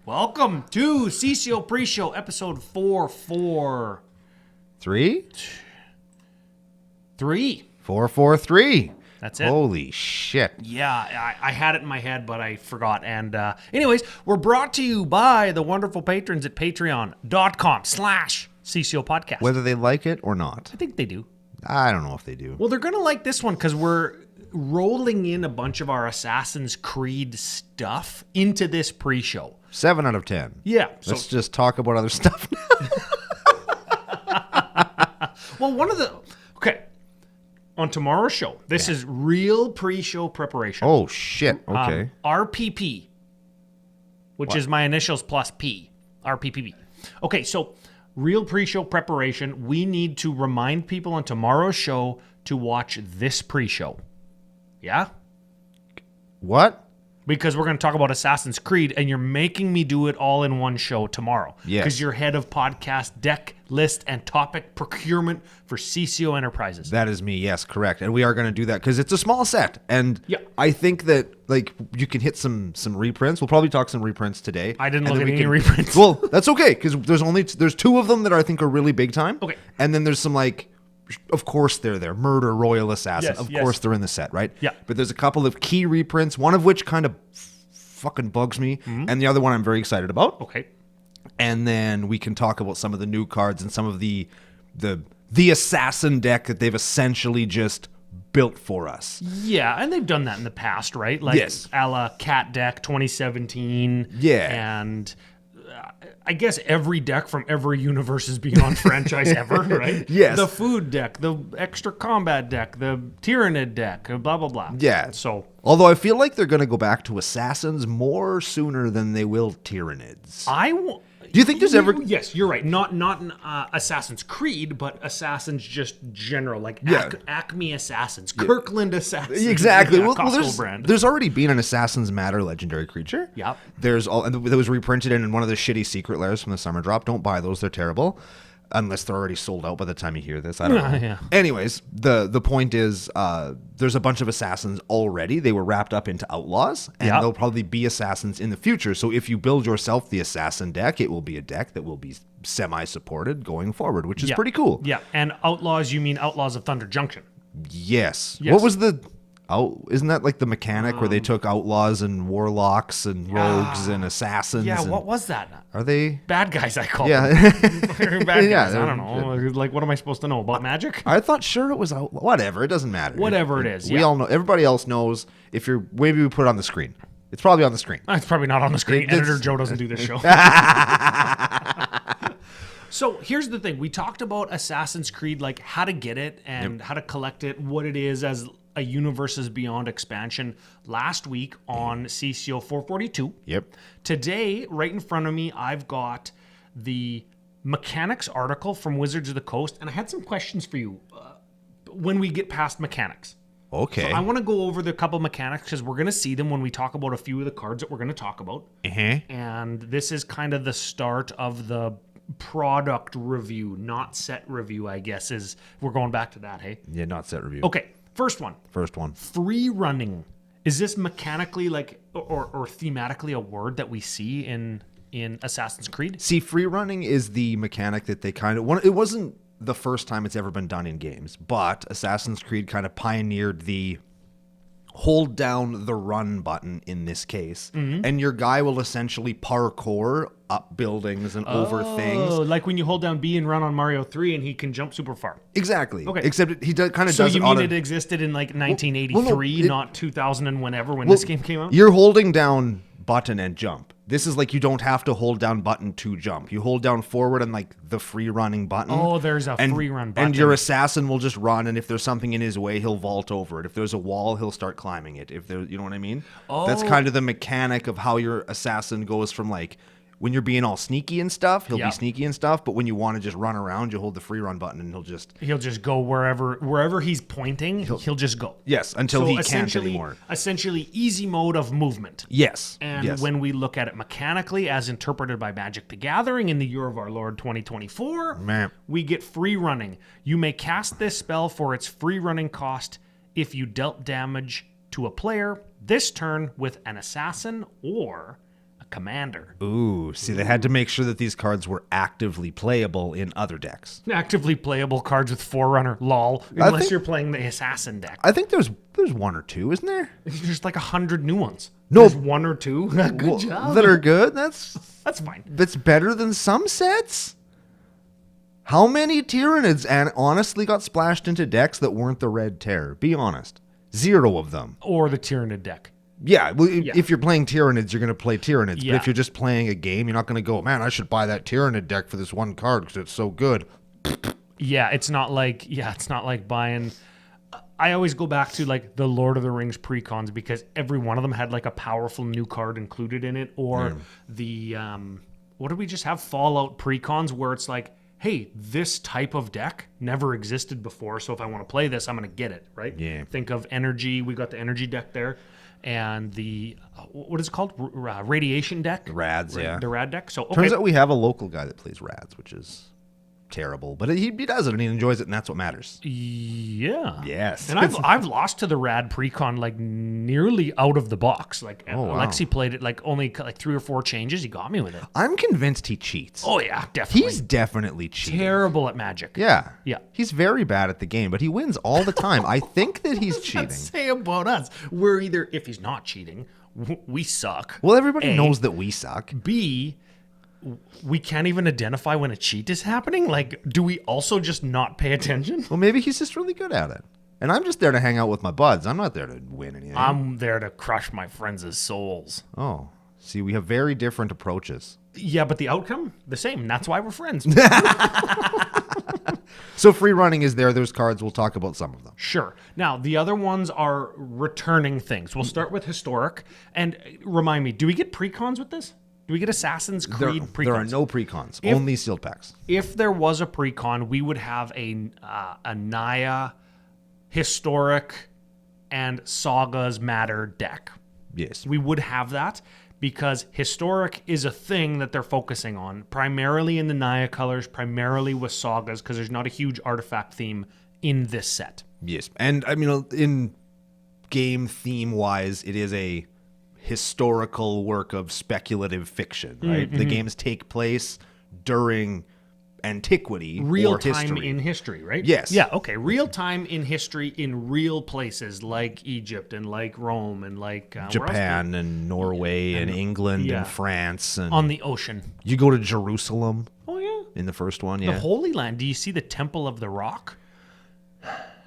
Welcome to CCO Pre-Show, episode 443. 443. That's it. Holy shit. Yeah, I had it in my head, but I forgot. And anyways, we're brought to you by the wonderful patrons at patreon.com/CCO Podcast. Whether they like it or not. I think they do. I don't know if they do. Well, they're going to like this one because we're rolling in a bunch of our Assassin's Creed stuff into this pre-show. 7 out of 10. Yeah. Let's just talk about other stuff now. Well, okay. On tomorrow's show, this is real pre-show preparation. Oh, shit. Okay. RPP, which is my initials plus P. RPPP. Okay, so real pre-show preparation. We need to remind people on tomorrow's show to watch this pre-show. Yeah? What? Because we're going to talk about Assassin's Creed, and you're making me do it all in one show tomorrow. Yes. Because you're head of podcast, deck, list, and topic procurement for CCO Enterprises. That is me. Yes, correct. And we are going to do that because it's a small set. And yeah. I think that like you can hit some reprints. We'll probably talk some reprints today. I didn't look at any reprints. Well, that's okay because there's 2 of them that I think are really big time. Okay. And then there's some like, of course they're there. Murder, Royal Assassin. Yes, of course they're in the set, right? Yeah. But there's a couple of key reprints, one of which kind of fucking bugs me, and the other one I'm very excited about. Okay. And then we can talk about some of the new cards and some of the assassin deck that they've essentially just built for us. Yeah, and they've done that in the past, right? Like yes. A la Cat Deck 2017. Yeah. And I guess every deck from every Universes Beyond franchise ever, right? Yes. The food deck, the extra combat deck, the Tyrannid deck, blah, blah, blah. Yeah. So, although I feel like they're going to go back to assassins more sooner than they will Tyrannids. Do you think there's ever... Yes, you're right. Not in Assassin's Creed, but Assassins just general, like Acme Assassins, Kirkland Assassins. Exactly. Yeah, well, there's already been an Assassin's Matter legendary creature. Yep. And that was reprinted in one of the shitty secret layers from the summer drop. Don't buy those; they're terrible. Unless they're already sold out by the time you hear this. I don't know. Yeah. Anyways, the point is there's a bunch of assassins already. They were wrapped up into outlaws, and there'll probably be assassins in the future. So if you build yourself the assassin deck, it will be a deck that will be semi-supported going forward, which is pretty cool. Yeah, and outlaws, you mean Outlaws of Thunder Junction. Yes. What was the... Oh, isn't that like the mechanic where they took outlaws and warlocks and rogues and assassins? Yeah, and what was that? Are they bad guys? I call them. Bad guys. I don't know. Like, what am I supposed to know about magic? I thought sure it was whatever. It doesn't matter. Whatever it is. We all know. Everybody else knows. If you're maybe we put it on the screen. It's probably on the screen. It's probably not on the screen. Editor Joe doesn't do this show. So here's the thing. We talked about Assassin's Creed, like how to get it and how to collect it, what it is as a Universes Beyond expansion last week on CCO 442. Yep. Today, right in front of me, I've got the mechanics article from Wizards of the Coast, and I had some questions for you when we get past mechanics. Okay. So I want to go over the couple mechanics because we're going to see them when we talk about a few of the cards that we're going to talk about. And this is kind of the start of the product review, not set review, I guess, is we're going back to that, hey? Yeah, not set review. Okay, first one. Free running. Is this mechanically like or thematically a word that we see in Assassin's Creed? See, free running is the mechanic that they kind of... It wasn't the first time it's ever been done in games, but Assassin's Creed kind of pioneered the hold down the run button in this case, and your guy will essentially parkour up buildings and over things. Oh, like when you hold down B and run on Mario 3 and he can jump super far. Exactly. Okay. Except he kind of does it. So you mean it existed in like 1983, not 2000 and whenever when this game came out? You're holding down button and jump. This is like you don't have to hold down button to jump. You hold down forward and like the free running button. Oh, there's a free run button. And your assassin will just run, and if there's something in his way, he'll vault over it. If there's a wall, he'll start climbing it. If there, you know what I mean? Oh. That's kind of the mechanic of how your assassin goes from like when you're being all sneaky and stuff, he'll Yeah. be sneaky and stuff. But when you want to just run around, you hold the free run button and He'll just go wherever he's pointing. He'll just go. Yes, until he can't anymore. Essentially, easy mode of movement. Yes. And yes. when we look at it mechanically, as interpreted by Magic the Gathering in the year of our Lord 2024, Man. we get free running. You may cast this spell for its free running cost if you dealt damage to a player this turn with an assassin or a commander. Ooh, see, they had to make sure that these cards were actively playable in other decks. Actively playable cards with Forerunner, lol, unless you're playing the assassin deck. I think there's one or two, isn't there? There's like 100 new ones. No. There's one or two. Good job. That are good. That's fine. That's better than some sets. How many Tyranids and honestly got splashed into decks that weren't the Red Terror? Be honest. 0 of them. Or the Tyranid deck. Yeah, well, if you're playing Tyranids, you're going to play Tyranids. Yeah. But if you're just playing a game, you're not going to go, man, I should buy that Tyranid deck for this one card because it's so good. Yeah, it's not like buying. I always go back to like the Lord of the Rings precons because every one of them had like a powerful new card included in it, or the what did we just have, Fallout precons where it's like, hey, this type of deck never existed before, so if I want to play this, I'm going to get it, right? Yeah. Think of energy. We got the energy deck there, and the what is it called? Radiation deck. The Rads, yeah. The Rad deck. So okay. Turns out we have a local guy that plays Rads, which is terrible, but he does it and he enjoys it, and that's what matters. Yeah. Yes. And I've lost to the Rad precon like nearly out of the box. Like wow. Alexi played it like only like 3 or 4 changes. He got me with it. I'm convinced he cheats. Oh yeah, definitely. He's definitely cheating. terrible at Magic. Yeah. Yeah. He's very bad at the game, but he wins all the time. I think that he's cheating. Say about us, we're either, if he's not cheating, we suck. Well, everybody A, knows that we suck. B, we can't even identify when a cheat is happening. Like, do we also just not pay attention? Well, maybe he's just really good at it. And I'm just there to hang out with my buds. I'm not there to win anything. I'm there to crush my friends' souls. Oh, see, we have very different approaches. Yeah, but the outcome, the same. That's why we're friends. So free running is there. There's cards. We'll talk about some of them. Sure. Now, the other ones are returning things. We'll start with historic. And remind me, do we get precons with this? Do we get Assassin's Creed precons? There are no precons, only sealed packs. If there was a precon, we would have a Naya, historic, and Sagas Matter deck. Yes. We would have that because historic is a thing that they're focusing on, primarily in the Naya colors, primarily with Sagas, because there's not a huge artifact theme in this set. Yes. And, I mean, in game theme-wise, it is a historical work of speculative fiction, right? Mm-hmm. The games take place during antiquity Real or time history. in history, right? Yes. Yeah, okay. Real time in history in real places like Egypt and like Rome and like Japan and Norway and England and France. And on the ocean. you go to Jerusalem Oh, yeah. in the first one, The yeah. Holy Land. Do you see the Temple of the Rock?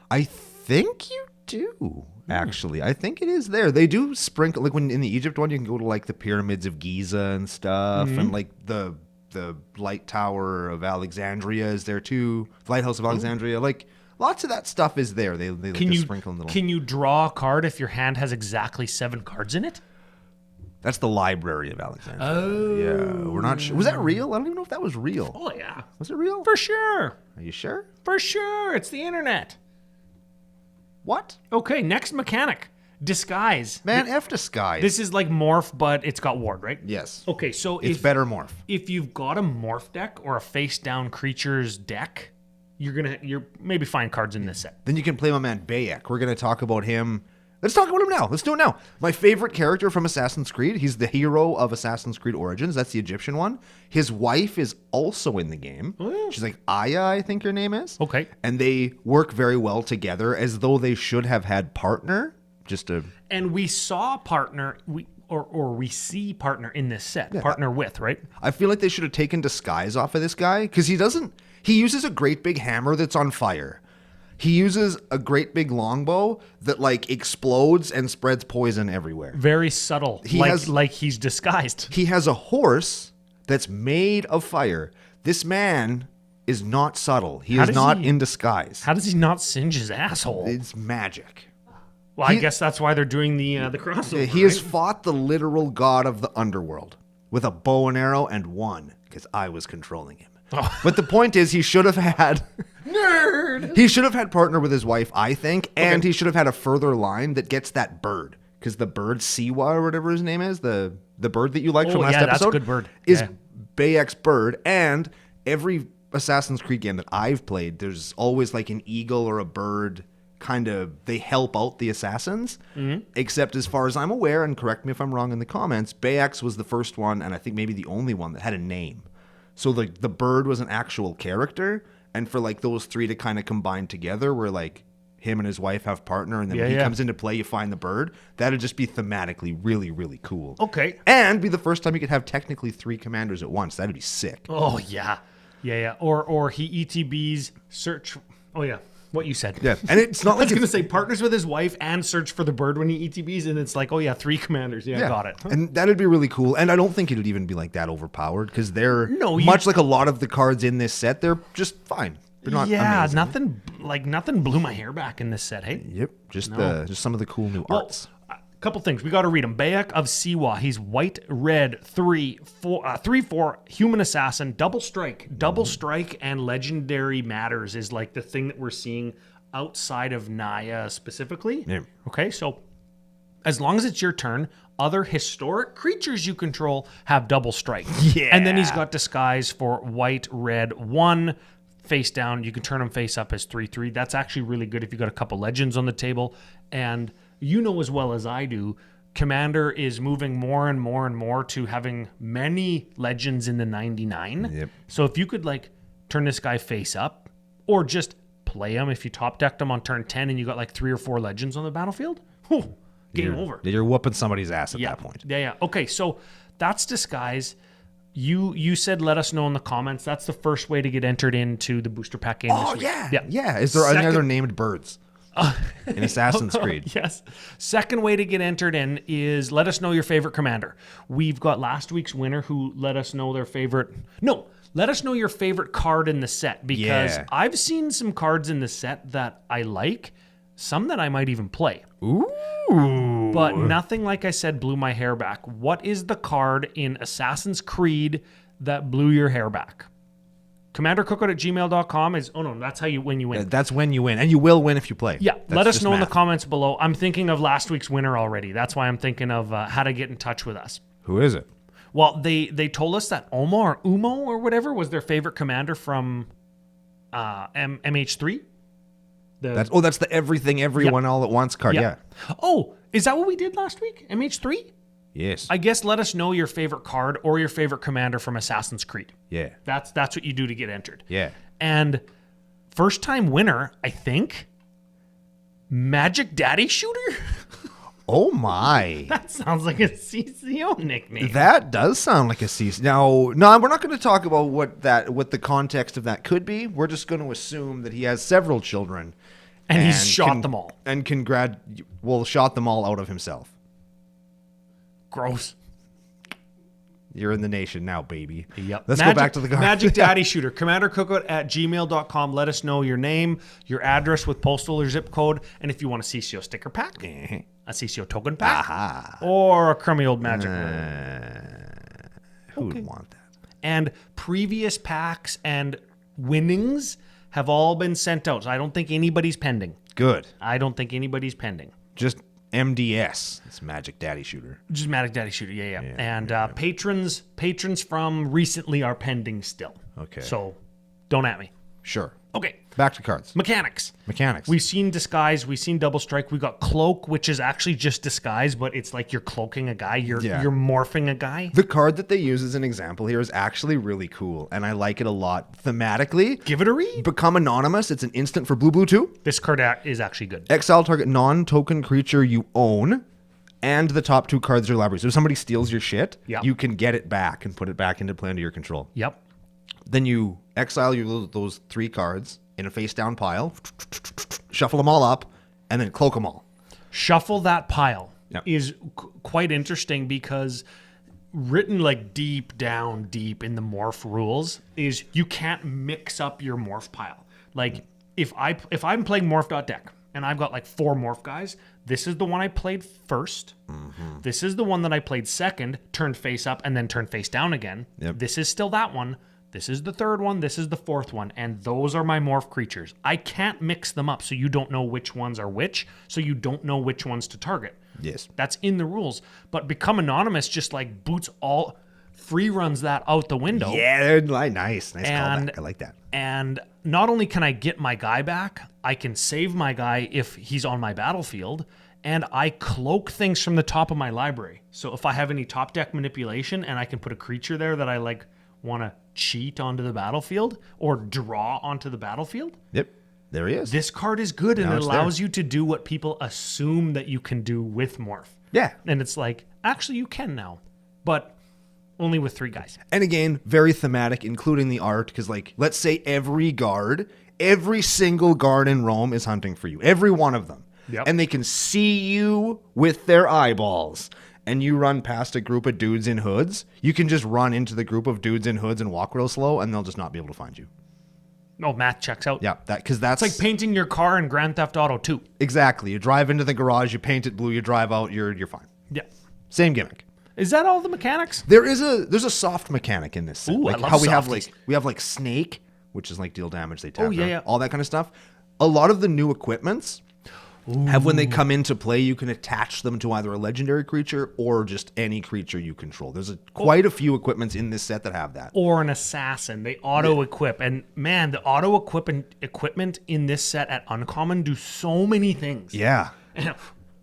I think you do, actually. I think it is there. They do sprinkle, like when in the Egypt one, you can go to like the pyramids of Giza and stuff, and like the light tower of Alexandria is there too. The lighthouse of Alexandria, like lots of that stuff is there. They like to sprinkle in little. Can you draw a card if your hand has exactly 7 cards in it? That's the library of Alexandria. Oh. Yeah, we're not sure. Was that real? I don't even know if that was real. Oh, yeah. Was it real? For sure. Are you sure? For sure. It's the internet. What? Okay, next mechanic. Disguise. Man, F disguise. This is like morph, but it's got ward, right? Yes. Okay, so It's better morph. if you've got a morph deck or a face down creatures deck, you're maybe find cards in this set. Then you can play my man Bayek. We're going to talk about him. Let's talk about him now. Let's do it now. My favorite character from Assassin's Creed. He's the hero of Assassin's Creed Origins. That's the Egyptian one. His wife is also in the game. Oh, yeah. She's like Aya, I think her name is. Okay. And they work very well together, as though they should have had partner. And we saw partner, we see partner in this set. Partner with, right? I feel like they should have taken disguise off of this guy, because he uses a great big hammer that's on fire. He uses a great big longbow that like explodes and spreads poison everywhere. Very subtle. Like he's disguised. He has a horse that's made of fire. This man is not subtle. He is not in disguise. How does he not singe his asshole? It's magic. Well, I guess that's why they're doing the crossover. He has fought the literal god of the underworld. with a bow and arrow and won because I was controlling him. Oh. But the point is, he should have had Nerd. He should have had partner with his wife, I think, and he should have had a further line that gets that bird, because the bird Siwa or whatever his name is, the bird that you liked from last episode, that's a good bird. Is Bayek's bird, and every Assassin's Creed game that I've played, there's always like an eagle or a bird. Kind of, they help out the assassins, except as far as I'm aware, and correct me if I'm wrong in the comments, Bayek's was the first one, and I think maybe the only one that had a name. So like the bird was an actual character, and for like those three to kind of combine together, where like him and his wife have partner, and then when he comes into play, you find the bird. That'd just be thematically really, really cool. Okay. And be the first time you could have technically 3 commanders at once. That'd be sick. Oh yeah. Or he ETBs search. Oh yeah. What you said. Yeah, and it's not like I was going to say partners with his wife and search for the bird when he ETBs, and it's like, oh yeah, 3 commanders. Yeah, got it. And that'd be really cool. And I don't think it'd even be like that overpowered, because they're much like a lot of the cards in this set. They're just fine. They're not amazing. nothing blew my hair back in this set. Hey. Yep. Just some of the cool new arts. Couple things. We got to read them. Bayek of Siwa. He's white, red, 3/4 human assassin, double strike. Double strike and legendary matters is like the thing that we're seeing outside of Naya specifically. Yeah. Okay, so as long as it's your turn, other historic creatures you control have double strike. Yeah. And then he's got disguise for white, red, 1. Face down. You can turn them face up as 3/3. That's actually really good if you got a couple legends on the table. And you know as well as I do, Commander is moving more and more and more to having many legends in the 99. Yep. So if you could like turn this guy face up, or just play him if you top decked him on turn 10 and you got like 3 or 4 legends on the battlefield, game over. You're whooping somebody's ass at that point. Yeah. Okay, so that's disguise. You said let us know in the comments. That's the first way to get entered into the booster pack game this week. Yeah. Is there any other named birds in Assassin's Creed? Yes. Second way to get entered in is let us know your favorite commander. We've got last week's winner who let us know their favorite. No, let us know your favorite card in the set, because I've seen some cards in the set that I like, some that I might even play. Ooh. But nothing, like I said, blew my hair back. What is the card in Assassin's Creed that blew your hair back? CommanderCookout@gmail.com is, that's how you win. You win. That's when you win. And you will win if you play. Yeah. Let us know in the comments below. I'm thinking of last week's winner already. That's why I'm thinking of how to get in touch with us. Who is it? Well, they told us that Umo or whatever was their favorite commander from MH3. That's the everything, everyone, all at once card. Yeah. Oh, is that what we did last week? MH3? Yes. I guess let us know your favorite card or your favorite commander from Assassin's Creed. Yeah. That's what you do to get entered. Yeah. And first time winner, I think, Magic Daddy Shooter. Oh my. That sounds like a CCO nickname. That does sound like a CCO. No, we're not going to talk about what the context of that could be. We're just going to assume that he has several children. And he's shot them all. And shot them all out of himself. Gross. You're in the nation now, baby. Yep. Let's go back to the card. Magic Daddy Shooter. CommanderCookout@gmail.com. Let us know your name, your address with postal or zip code, and if you want a CCO sticker pack, a CCO token pack, or a crummy old Magic. Who would want that? And previous packs and winnings have all been sent out. So I don't think anybody's pending. Good. I don't think anybody's pending. Just MDS. It's Magic Daddy Shooter. Just Magic Daddy Shooter, yeah. And patrons from recently are pending still. Okay. So don't at me. Sure. Okay. Back to cards. Mechanics. We've seen Disguise. We've seen Double Strike. We got Cloak, which is actually just Disguise, but it's like you're cloaking a guy. You're morphing a guy. The card that they use as an example here is actually really cool, and I like it a lot thematically. Give it a read. Become Anonymous. It's an instant for blue 2. This card is actually good. Exile target non-token creature you own, and the top 2 cards of your library. So if somebody steals your shit, you can get it back and put it back into play under your control. Yep. Then you exile those 3 cards in a face-down pile, shuffle them all up, and then cloak them all. Shuffle that pile is quite interesting, because written like deep in the morph rules is you can't mix up your morph pile. Like if I'm playing morph.deck and I've got like 4 morph guys. This is the one I played first. This is the one that I played second, turned face up, and then turned face down again. Yep. This is still that one. This is the third one. This is the fourth one. And those are my morph creatures. I can't mix them up so you don't know which ones are which, so you don't know which ones to target. Yes. That's in the rules. But Become Anonymous just like boots all, free runs that out the window. Yeah, they're like nice callback. I like that. And not only can I get my guy back, I can save my guy if he's on my battlefield, and I cloak things from the top of my library. So if I have any top deck manipulation and I can put a creature there that I like want to cheat onto the battlefield or draw onto the battlefield. Yep. There he is. This card is good, and Now it it's allows you to do what people assume that you can do with Morph. Yeah. And it's like, actually you can now, but only with 3 guys. And again, very thematic, including the art, because like, let's say every single guard in Rome is hunting for you. Every one of them. Yep. And they can see you with their eyeballs. And you run past a group of dudes in hoods, you can just run into the group of dudes in hoods and walk real slow, and they'll just not be able to find you. Oh, math checks out. Yeah, because that's It's like painting your car in Grand Theft Auto 2. exactly. You drive into the garage, you paint it blue, you drive out, you're fine. Yeah. Same gimmick. Is that all the mechanics? There's a soft mechanic in this set. Ooh, I like love how we softies. have like Snake, which is like deal damage, they tap, yeah. all that kind of stuff. A lot of the new equipments have, when they come into play, you can attach them to either a legendary creature or just any creature you control. There's quite a few equipments in this set that have that. Or an assassin. They auto-equip. And man, the equipment in this set at Uncommon do so many things. Yeah.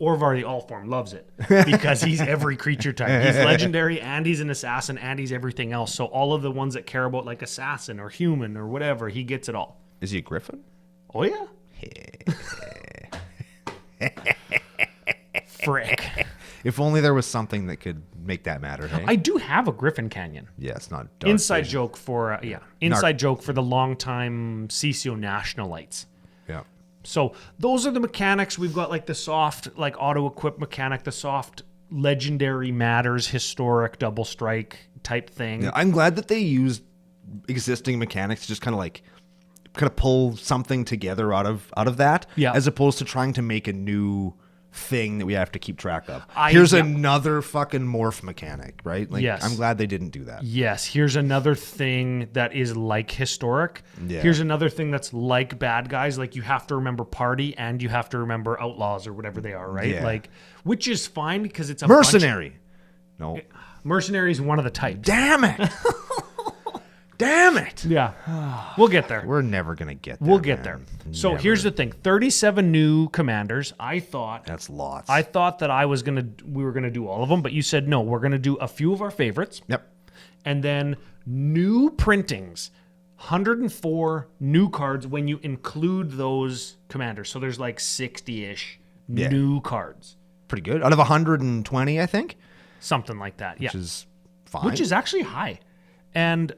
Orvar the Allform loves it because he's every creature type. He's legendary and he's an assassin and he's everything else. So all of the ones that care about like assassin or human or whatever, he gets it all. Is he a griffin? Oh, yeah? Frick. If only there was something that could make that matter, hey? I do have a Griffin Canyon. Yeah, it's not dark Inside vision. joke for, joke for the longtime CCO National Lights. Yeah. So those are the mechanics. We've got like the soft, like auto-equip mechanic, the soft legendary matters, historic double strike type thing. Yeah, I'm glad that they used existing mechanics to just kind of pull something together out of that, as opposed to trying to make a new thing that we have to keep track of. Here's another fucking morph mechanic, right? Like, yes. I'm glad they didn't do that. Yes, here's another thing that is like historic. Yeah. Here's another thing that's like bad guys. Like you have to remember party and you have to remember outlaws or whatever they are, right? Yeah. Like, which is fine because it's a Mercenary. No. Mercenary is one of the types. Damn it. Damn it. Yeah. We'll get there. We're never going to get there. We'll get there. So here's the thing. 37 new commanders. That's lots. I thought that we were gonna do all of them, but you said no, we're gonna do a few of our favorites. Yep. And then new printings. 104 new cards when you include those commanders. So there's like 60-ish new cards. Pretty good. Out of 120, I think. Something like that. Which is fine. Which is actually high. And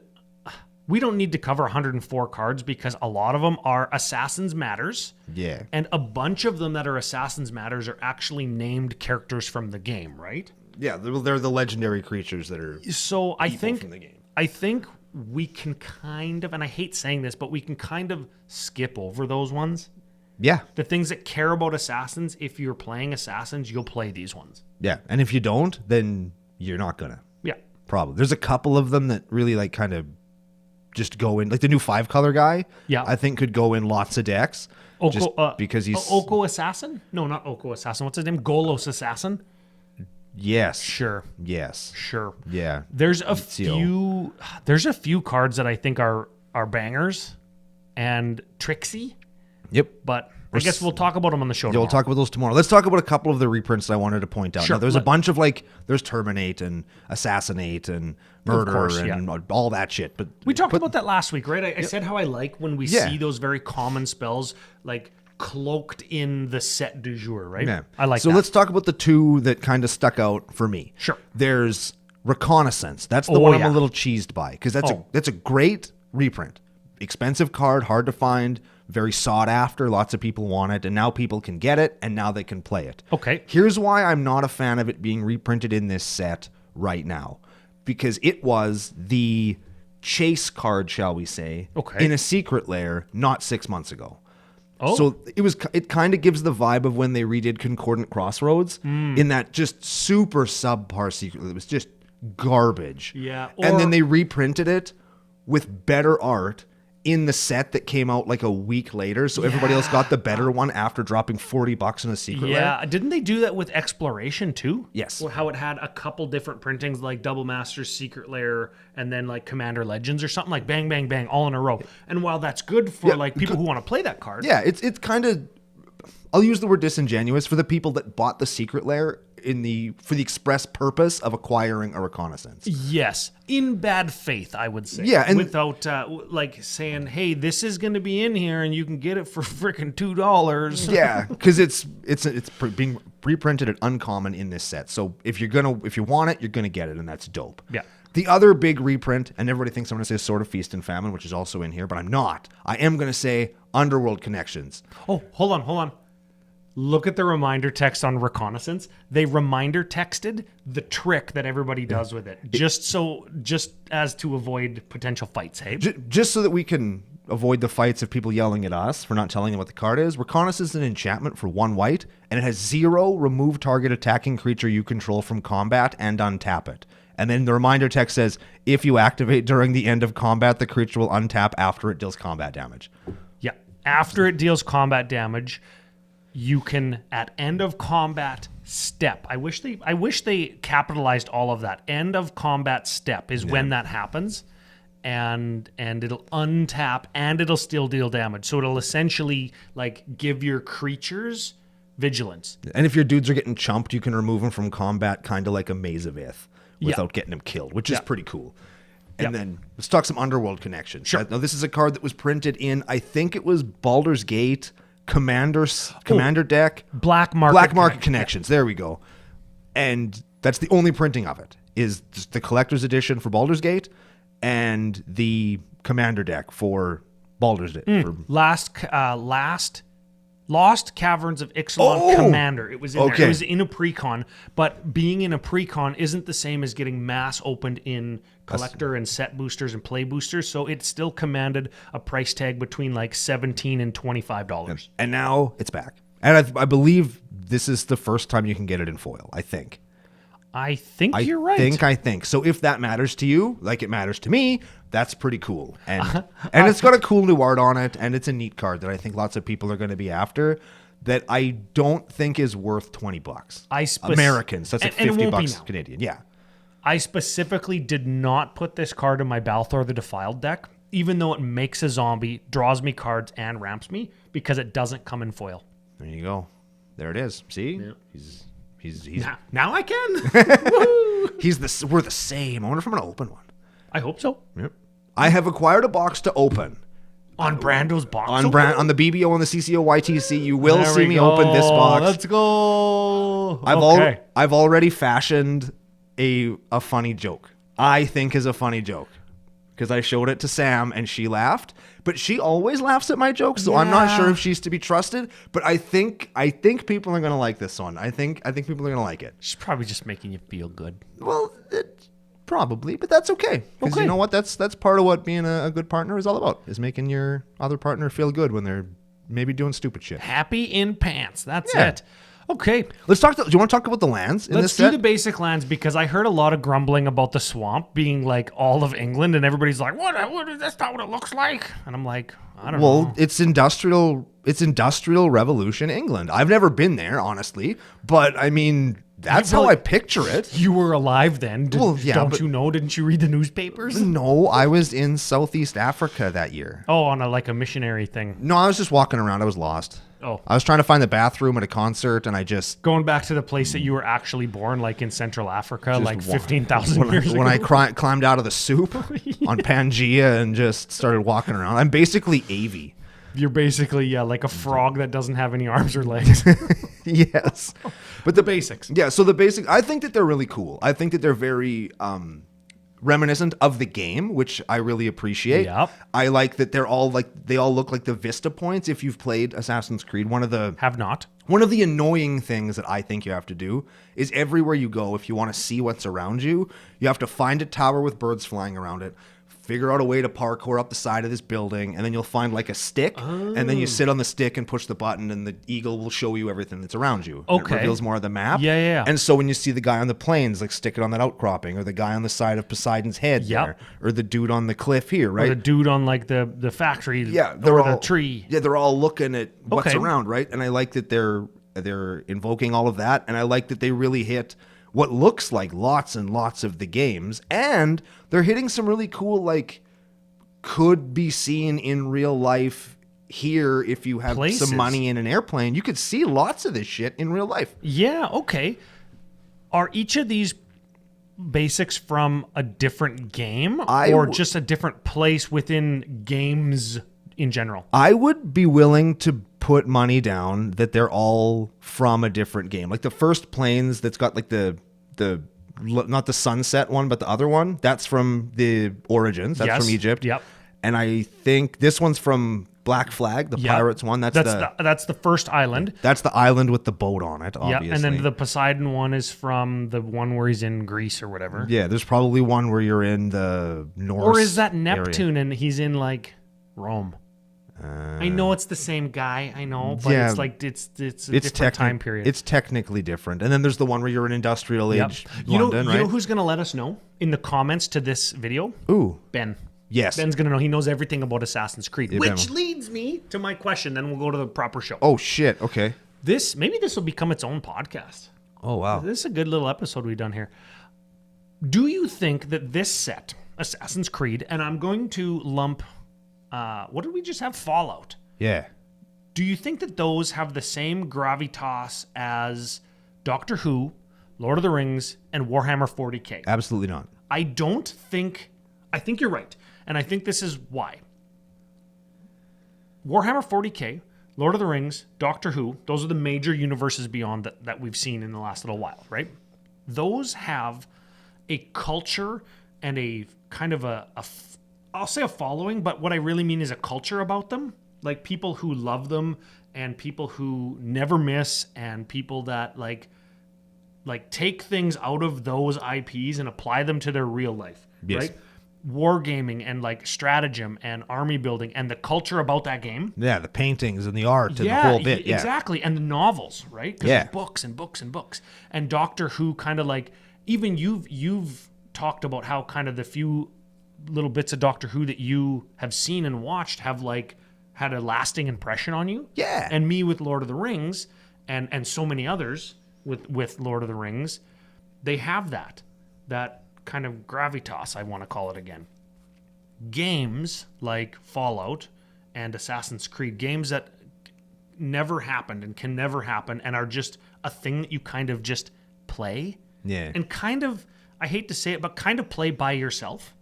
we don't need to cover 104 cards because a lot of them are Assassin's Matters. Yeah. And a bunch of them that are Assassin's Matters are actually named characters from the game, right? Yeah, they're the legendary creatures that are so I think from the game. I think we can kind of, and I hate saying this, but we can kind of skip over those ones. Yeah. The things that care about Assassins, if you're playing Assassins, you'll play these ones. Yeah. And if you don't, then you're not gonna. Yeah. Probably. There's a couple of them that really like kind of just go in, like the new 5-color guy. Yeah. I think could go in lots of decks. Just because he's Oko Assassin? No, not Oko Assassin. What's his name? Golos Assassin? Yes. Sure. Yes. Sure. Yeah. There's a few cards that I think are bangers and tricksy. Yep. But I guess we'll talk about them on the show tomorrow. We'll talk about those tomorrow. Let's talk about a couple of the reprints I wanted to point out. Sure. Now, there's a bunch of there's Terminate and Assassinate and Murder and all that shit. But we talked about that last week, right? I said how I like when we see those very common spells like cloaked in the set du jour, right? Yeah. I like that. So let's talk about the two that kind of stuck out for me. Sure. There's Reconnaissance. That's the one I'm a little cheesed by because that's a great reprint. Expensive card, hard to find, very sought after. Lots of people want it, and now people can get it, and now they can play it. Okay. Here's why I'm not a fan of it being reprinted in this set right now. Because it was the chase card, shall we say, in a secret lair not 6 months ago. Oh. So it kind of gives the vibe of when they redid Concordant Crossroads in that just super subpar secret. It was just garbage. Yeah. And then they reprinted it with better art in the set that came out like a week later. So everybody else got the better one after dropping $40 in a secret lair. Yeah, didn't they do that with Exploration too? Yes. Well, how it had a couple different printings like Double Masters, Secret Lair, and then like Commander Legends or something, like bang, bang, bang, all in a row. And while that's good for like people who want to play that card. Yeah, it's kind of, I'll use the word disingenuous for the people that bought the secret lair for the express purpose of acquiring a reconnaissance. Yes, in bad faith, I would say. Yeah, and without like saying, "Hey, this is going to be in here, and you can get it for freaking $2." Yeah, because it's being reprinted at uncommon in this set. So if you want it, you're gonna get it, and that's dope. Yeah. The other big reprint, and everybody thinks I'm going to say Sword of Feast and Famine, which is also in here, but I'm not. I am going to say Underworld Connections. Oh, hold on. Look at the reminder text on Reconnaissance. They reminder texted the trick that everybody does with it, just as to avoid potential fights. Hey, Just so that we can avoid the fights of people yelling at us for not telling them what the card is. Reconnaissance is an enchantment for 1 white, and it has 0 remove target attacking creature you control from combat and untap it. And then the reminder text says, if you activate during the end of combat, the creature will untap after it deals combat damage. yeah. After it deals combat damage, you can at end of combat step. I wish they capitalized all of that. End of combat step is when that happens, and it'll untap and it'll still deal damage. So it'll essentially like give your creatures vigilance. And if your dudes are getting chumped, you can remove them from combat, kind of like a Maze of Ith, without getting them killed, which is pretty cool. And then let's talk some Underworld Connections. Sure. Now this is a card that was printed in, I think it was Baldur's Gate Commander deck. Black Market Connections. There we go. And that's the only printing of it, is just the collector's edition for Baldur's Gate and the Commander deck for Baldur's Gate. Lost Caverns of Ixalan Commander. It was in there. It was in a precon, but being in a precon isn't the same as getting mass opened in collector and set boosters and play boosters, so it still commanded a price tag between like $17 and $25. And now it's back. And I believe this is the first time you can get it in foil, I think. I think you're right. I think. So if that matters to you, like it matters to me, that's pretty cool. And and it's got a cool new art on it, and it's a neat card that I think lots of people are going to be after, that I don't think is worth $20. Americans. That's like $50 Canadian. Yeah. I specifically did not put this card in my Balthor the Defiled deck, even though it makes a zombie, draws me cards, and ramps me, because it doesn't come in foil. There you go. There it is. See? Yeah. He's now I can. Woohoo! We're the same. I wonder if I'm gonna open one. I hope so. Yep. I have acquired a box to open. On Brando's box. On the BBO and the CCO YTC, you will see me open this box. Let's go. I've already fashioned a funny joke. I think is a funny joke. Because I showed it to Sam and she laughed, but she always laughs at my jokes, so I'm not sure if she's to be trusted. But I think people are gonna like this one. I think people are gonna like it. She's probably just making you feel good. Well, probably, but that's okay. Because you know what? That's part of what being a good partner is all about. Is making your other partner feel good when they're maybe doing stupid shit. Happy in pants. That's it. Okay. Let's talk. Do you want to talk about the lands in this set? Let's do the basic lands, because I heard a lot of grumbling about the swamp being like all of England, and everybody's like, "What? That's not what it looks like." And I'm like, I don't know. Well, it's industrial revolution England. I've never been there, honestly, but I mean, that's how I picture it. You were alive then. Don't you know? Didn't you read the newspapers? No, I was in Southeast Africa that year. Oh, on a missionary thing. No, I was just walking around. I was lost. Oh. I was trying to find the bathroom at a concert, and I just... Going back to the place that you were actually born, like in Central Africa, like 15,000 years ago. When I climbed out of the soup on Pangea and just started walking around. I'm basically Avy. You're basically, like a frog that doesn't have any arms or legs. Yes. But the basics. Yeah, so the basic... I think that they're really cool. I think that they're very... reminiscent of the game, which I really appreciate. Yep. I like that they all look like the Vista points. If you've played Assassin's Creed, one of the annoying things that I think you have to do is everywhere you go, if you want to see what's around you, you have to find a tower with birds flying around it, figure out a way to parkour up the side of this building, and then you'll find like a stick, and then you sit on the stick and push the button, and the eagle will show you everything that's around you. Okay. It reveals more of the map. Yeah. And so when you see the guy on the plains, like stick it on that outcropping, or the guy on the side of Poseidon's head there, or the dude on the cliff here, right? Or the dude on like the factory, they're the tree. Yeah, they're all looking at what's Okay. around, right? And I like that they're invoking all of that, and I like that they really hit what looks like lots and lots of the games, and they're hitting some really cool, like, could be seen in real life here if you have Places. some money in an airplane. You could see lots of this shit in real life. Yeah, okay. Are each of these basics from a different game or just a different place within games in general? I would be willing to put money down that they're all from a different game. Like the first Planes that's got like the not the Sunset one, but the other one, that's from the Origins. That's from Egypt. Yep. And I think this one's from Black Flag, the Pirates one. That's the first island. That's the island with the boat on it, obviously. Yeah, and then the Poseidon one is from the one where he's in Greece or whatever. Yeah, there's probably one where you're in the North. Or is that Neptune and he's in like Rome? I know it's the same guy, I know, but it's like it's a different time period. It's technically different. And then there's the one where you're in industrial age London, right? You know who's going to let us know in the comments to this video? Ooh. Ben. Yes. Ben's going to know. He knows everything about Assassin's Creed, which Ben. leads me to my question. Then we'll go to the proper show. Oh, shit. Okay. Maybe this will become its own podcast. Oh, wow. This is a good little episode we've done here. Do you think that this set, Assassin's Creed, and I'm going to lump... what did we just have? Fallout. Yeah. Do you think that those have the same gravitas as Doctor Who, Lord of the Rings, and Warhammer 40K? Absolutely not. I think you're right. And I think this is why. Warhammer 40K, Lord of the Rings, Doctor Who, those are the major universes beyond that we've seen in the last little while, right? Those have a culture and a kind of I'll say a following, but what I really mean is a culture about them. Like people who love them and people who never miss and people that like take things out of those IPs and apply them to their real life, right? Wargaming and like stratagem and army building and the culture about that game. Yeah, the paintings and the art and the whole bit. Yeah, exactly. And the novels, right? Yeah. Books and books and books. And Doctor Who kind of like, even you've talked about how kind of the few little bits of Doctor Who that you have seen and watched have like had a lasting impression on you. Yeah. And me with Lord of the Rings and so many others with Lord of the Rings, they have that kind of gravitas, I want to call it again. Games like Fallout and Assassin's Creed, games that never happened and can never happen and are just a thing that you kind of just play. Yeah. And kind of, I hate to say it, but kind of play by yourself.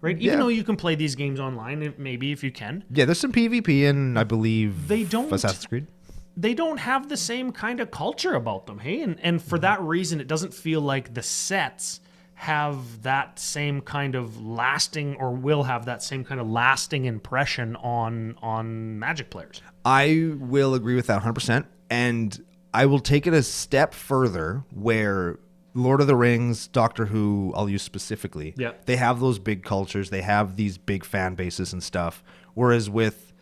Right? Even though you can play these games online, maybe if you can. Yeah, there's some PvP in, I believe, Assassin's Creed. They don't have the same kind of culture about them, hey? And for that reason, it doesn't feel like the sets have that same kind of lasting or will have that same kind of lasting impression on Magic players. I will agree with that 100%. And I will take it a step further where Lord of the Rings, Doctor Who, I'll use specifically. Yeah. They have those big cultures. They have these big fan bases and stuff. Whereas with,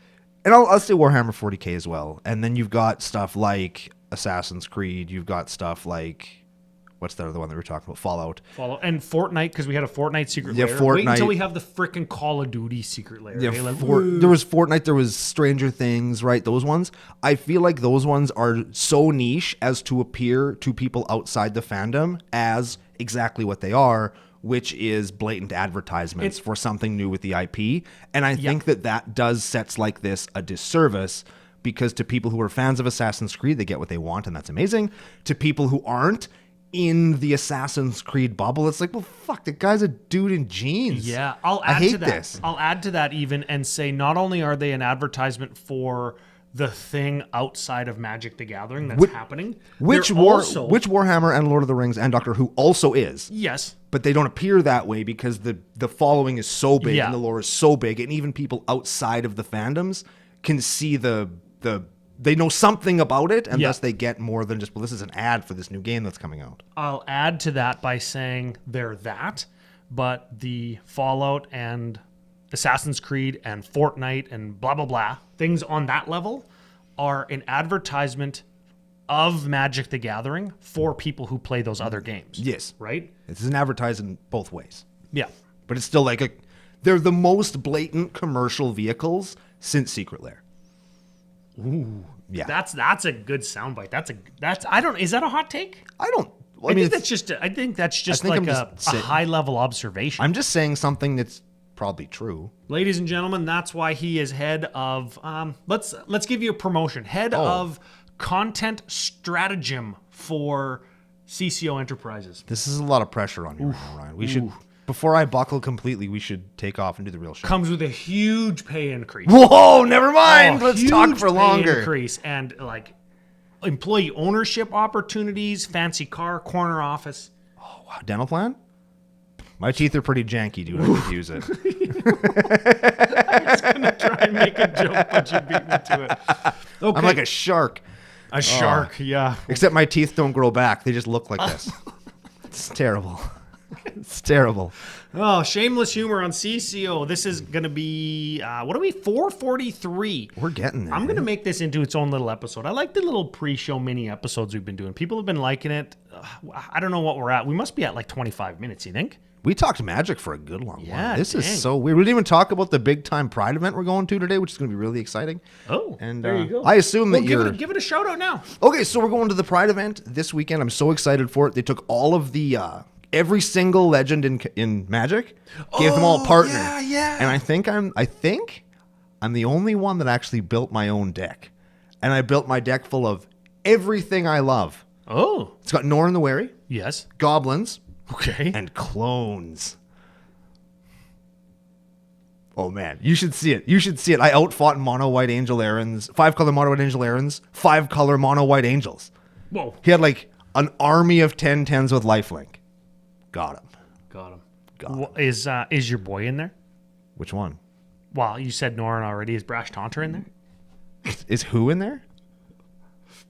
and I'll say Warhammer 40K as well. And then you've got stuff like Assassin's Creed. You've got stuff like, what's the other one that we were talking about? Fallout. And Fortnite, because we had a Fortnite secret Yeah, lair. Fortnite. Wait until we have the freaking Call of Duty secret lair. Yeah, okay? there was Fortnite, there was Stranger Things, right? Those ones. I feel like those ones are so niche as to appear to people outside the fandom as exactly what they are, which is blatant advertisements for something new with the IP. And I think that does sets like this a disservice, because to people who are fans of Assassin's Creed, they get what they want, and that's amazing. To people who aren't in the Assassin's Creed bubble, it's like, well, fuck, the guy's a dude in jeans. Yeah, I hate this. I'll add to that even and say not only are they an advertisement for the thing outside of Magic the Gathering that's happening, which Warhammer and Lord of the Rings and Doctor Who also is. Yes. But they don't appear that way because the following is so big and the lore is so big, and even people outside of the fandoms can see they know something about it, and thus they get more than just, well, this is an ad for this new game that's coming out. I'll add to that by saying they're that, but the Fallout and Assassin's Creed and Fortnite and blah, blah, blah, things on that level are an advertisement of Magic the Gathering for people who play those other games. Yes. Right? It's an advertising both ways. Yeah. But it's still like they're the most blatant commercial vehicles since Secret Lair. Ooh. Yeah. That's a good soundbite. Is that a hot take? I think that's just I'm like just a high level observation. I'm just saying something that's probably true. Ladies and gentlemen, that's why he is head of let's give you a promotion. Head of content stratagem for CCO Enterprises. This is a lot of pressure on you right now, Ryan. We should, before I buckle completely, we should take off and do the real show. Comes with a huge pay increase. Whoa, never mind. Let's talk for longer. Pay increase and like employee ownership opportunities, fancy car, corner office. Oh, wow. Dental plan? My teeth are pretty janky, dude. I could use it. I was going to try and make a joke, but you beat me to it. Okay. I'm like a shark. A shark, yeah. Except my teeth don't grow back. They just look like this. It's terrible. It's terrible. Oh, shameless humor on CCO. This is going to be, 443. We're getting there. I'm going to make this into its own little episode. I like the little pre-show mini episodes we've been doing. People have been liking it. I don't know what we're at. We must be at like 25 minutes, you think? We talked Magic for a good long while. This dang. is so weird. We didn't even talk about the big time Pride event we're going to today, which is going to be really exciting. Oh, and there you go. I assume that give it a shout out now. Okay, so we're going to the Pride event this weekend. I'm so excited for it. They took all of the every single legend in Magic, gave them all a partner. Yeah. And I think I'm the only one that actually built my own deck. And I built my deck full of everything I love. Oh. It's got Norn the Wary, Yes. goblins, Okay. and clones. Oh man, you should see it. I outfought mono white angel errands, 5-color mono white angel errands, 5-color mono white angels. Whoa. He had like an army of 10/10s with lifelink. Got him. Got him. Is your boy in there? Which one? Well, you said Norin already. Is Brash Taunter in there? Is who in there?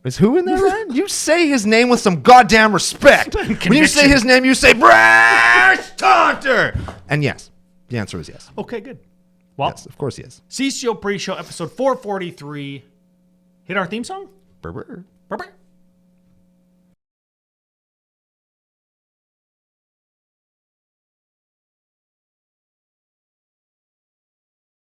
Is who in there, Ryan? You say his name with some goddamn respect. When you say his name, you say Brash Taunter. And yes, the answer is yes. Okay, good. Well, Yes, of course he is. CCO Pre-Show episode 443. Hit our theme song? Brr, brr. Brr, brr.